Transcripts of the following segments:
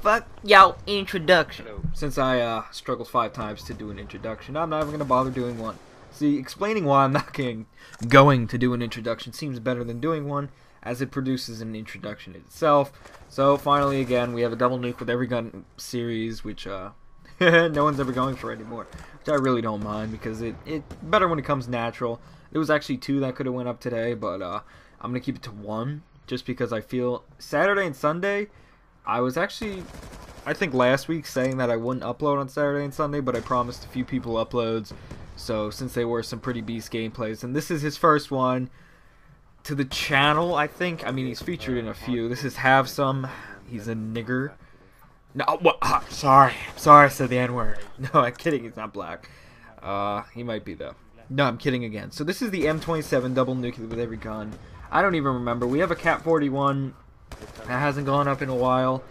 fuck yo introduction. Since I struggled 5 times to do an introduction, I'm not even gonna bother doing one. See, explaining why I'm not going to do an introduction seems better than doing one, as it produces an introduction itself. So finally, again, we have a double nuke with every gun series, which no one's ever going for anymore, which I really don't mind because it better when it comes natural. There was actually 2 that could have went up today, but I'm gonna keep it to 1 just because I feel Saturday and Sunday. I was actually, I think last week, saying that I wouldn't upload on Saturday and Sunday, but I promised a few people uploads. So since they were some pretty beast gameplays, and this is his first one to the channel, I think. I mean, he's featured in a few. This is Have Some. He's a nigger. No, what? Sorry I said the N-word. No, I'm kidding. He's not black. He might be though. No, I'm kidding again. So this is the M27 double nuclear with every gun. I don't even remember. We have a Cat 41 that hasn't gone up in a while.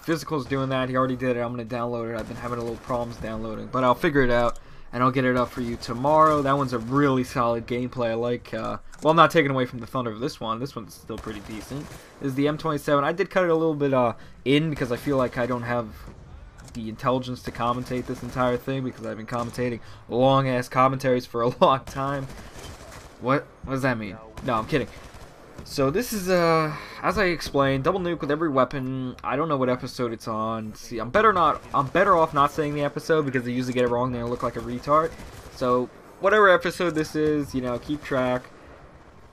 Physical's doing that. He already did it. I'm gonna download it. I've been having a little problems downloading, but I'll figure it out. And I'll get it up for you tomorrow. That one's a really solid gameplay. I like, well, I'm not taking away from the thunder of this one. This one's still pretty decent. This is the M27. I did cut it a little bit in because I feel like I don't have the intelligence to commentate this entire thing because I've been commentating long-ass commentaries for a long time. What does that mean? No, I'm kidding. So this is, as I explained, double nuke with every weapon. I don't know what episode it's on. See, I'm better off not saying the episode because I usually get it wrong and I look like a retard. So whatever episode this is, you know, keep track.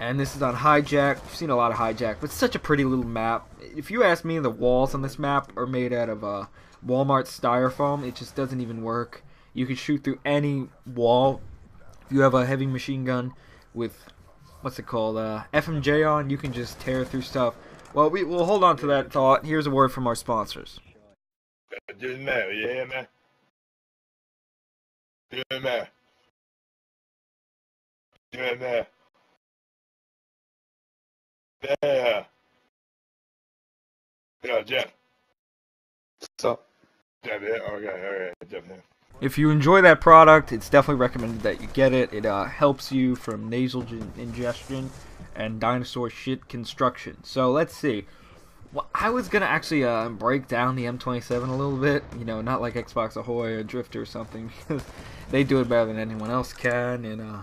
And this is on Hijack. I've seen a lot of Hijack, but it's such a pretty little map. If you ask me, the walls on this map are made out of Walmart styrofoam. It just doesn't even work. You can shoot through any wall. If you have a heavy machine gun with, what's it called, FMJ on, you can just tear through stuff. Well, we'll hold on to that thought. Here's a word from our sponsors. Yeah, man. Yeah, man. Yeah, man. Yeah. Yeah, Jeff. What's up? Jeff, yeah. Okay, alright, Jeff. Yeah. If you enjoy that product, it's definitely recommended that you get it. It helps you from nasal ingestion and dinosaur shit construction. So let's see. Well, I was gonna actually break down the M27 a little bit. You know, not like Xbox Ahoy or Drifter or something, because they do it better than anyone else can. And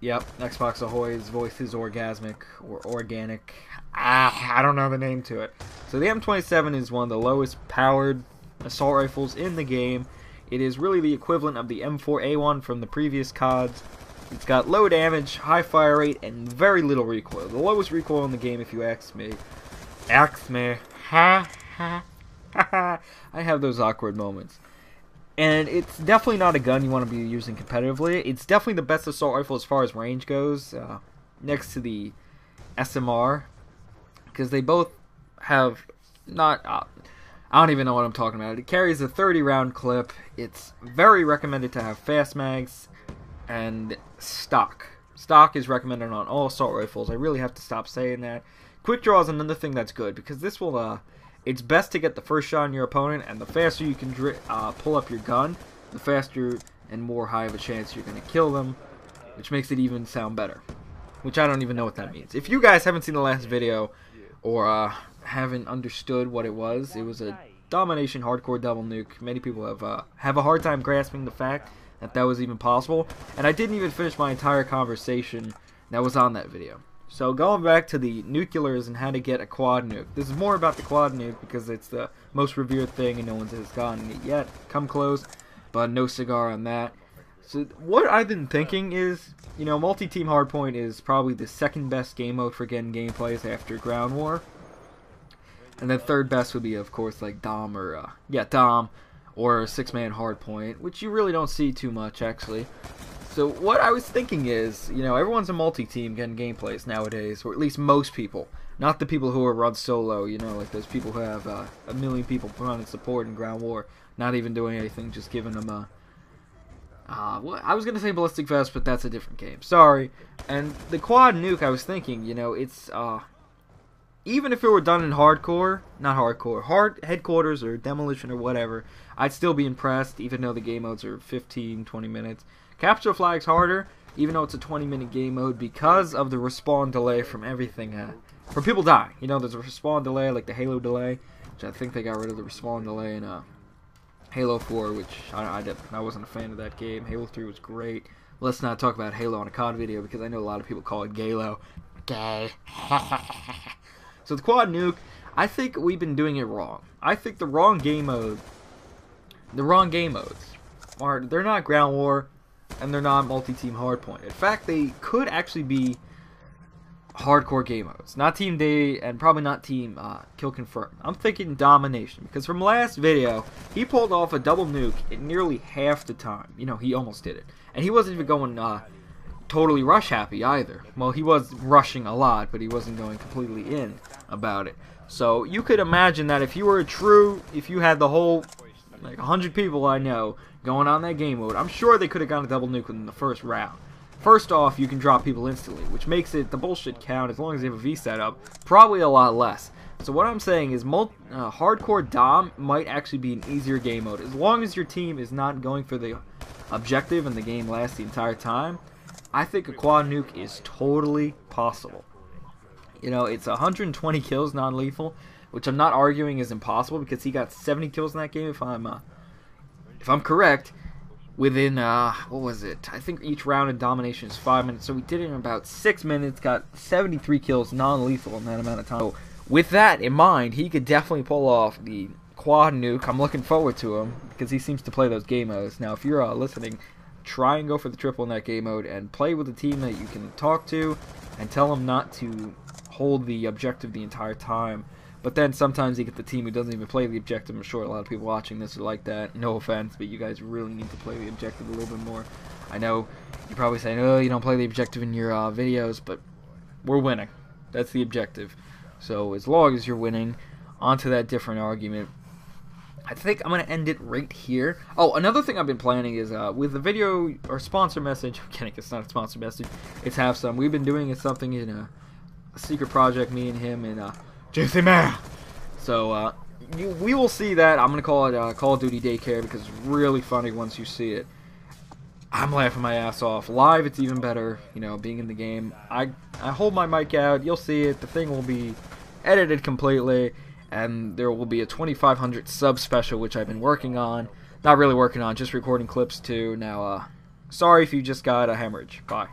yep, Xbox Ahoy's voice is orgasmic or organic. I don't know the name to it. So the M27 is one of the lowest powered assault rifles in the game. It is really the equivalent of the M4A1 from the previous CODs. It's got low damage, high fire rate, and very little recoil. The lowest recoil in the game, if you ask me. Ha ha ha. I have those awkward moments. And it's definitely not a gun you want to be using competitively. It's definitely the best assault rifle as far as range goes, next to the SMR. Because they both have not... I don't even know what I'm talking about. It carries a 30-round clip. It's very recommended to have fast mags and stock. Stock is recommended on all assault rifles. I really have to stop saying that. Quick draw is another thing that's good because this will, it's best to get the first shot on your opponent, and the faster you can pull up your gun, the faster and more high of a chance you're going to kill them, which makes it even sound better. Which I don't even know what that means. If you guys haven't seen the last video, or haven't understood what it was a domination hardcore double nuke. Many people have a hard time grasping the fact that that was even possible, and I didn't even finish my entire conversation that was on that video. So going back to the nuclears and how to get a quad nuke. This is more about the quad nuke because it's the most revered thing and no one has gotten it yet. Come close, but no cigar on that. So what I've been thinking is, you know, multi-team hardpoint is probably the second best game mode for getting gameplays after ground war. And then third best would be, of course, like Dom or, Dom or 6-man hardpoint, which you really don't see too much, actually. So what I was thinking is, you know, everyone's a multi-team getting gameplays nowadays, or at least most people. Not the people who are run solo, you know, like those people who have a million people running support in ground war, not even doing anything, just giving them a... well, I was going to say ballistic vest, but that's a different game. Sorry. And the quad nuke, I was thinking, you know, it's, even if it were done in hardcore, not hardcore, hard headquarters or demolition or whatever, I'd still be impressed, even though the game modes are 15, 20 minutes. Capture flag's harder, even though it's a 20-minute game mode, because of the respawn delay from everything, from people dying. You know, there's a respawn delay, like the Halo delay. which I think they got rid of the respawn delay in Halo 4, which I wasn't a fan of that game. Halo 3 was great. Let's not talk about Halo on a COD video because I know a lot of people call it Galo. Gay. So the quad nuke, I think we've been doing it wrong. I think the wrong game modes are, they're not ground war and they're not multi-team hardpoint. In fact, they could actually be hardcore game modes, not team day and probably not team kill confirm. I'm thinking domination because from last video he pulled off a double nuke in nearly half the time. You know, he almost did it, and he wasn't even going totally rush happy either. Well, he was rushing a lot, but he wasn't going completely in about it. So you could imagine that if you had the whole, like 100 people I know going on that game mode, I'm sure they could have gotten a double nuke in the first round. First off, you can drop people instantly, which makes it the bullshit count, as long as you have a V setup, probably a lot less. So what I'm saying is hardcore dom might actually be an easier game mode, as long as your team is not going for the objective and the game lasts the entire time. I think a quad nuke is totally possible. You know, it's 120 kills non-lethal, which I'm not arguing is impossible because he got 70 kills in that game if I'm correct. Within, what was it? I think each round in domination is 5 minutes, so we did it in about 6 minutes, got 73 kills non-lethal in that amount of time. So with that in mind, he could definitely pull off the quad nuke. I'm looking forward to him because he seems to play those game modes. Now, if you're listening, try and go for the triple in that game mode and play with a team that you can talk to and tell them not to hold the objective the entire time. But then sometimes you get the team who doesn't even play the objective. I'm sure a lot of people watching this are like that. No offense, but you guys really need to play the objective a little bit more. I know you're probably saying, oh, you don't play the objective in your videos, but we're winning. That's the objective. So as long as you're winning, onto that different argument. I think I'm going to end it right here. Oh, another thing I've been planning is with the video or sponsor message. I'm kidding, it's not a sponsor message. It's Have Some. We've been doing something in a secret project, me and him, and JC Man. So we will see that. I'm gonna call it Call of Duty Daycare because it's really funny once you see it. I'm laughing my ass off. Live, it's even better. You know, being in the game. I hold my mic out. You'll see it. The thing will be edited completely, and there will be a 2,500 sub special which I've been working on. Not really working on, just recording clips too. Now, sorry if you just got a hemorrhage. Bye.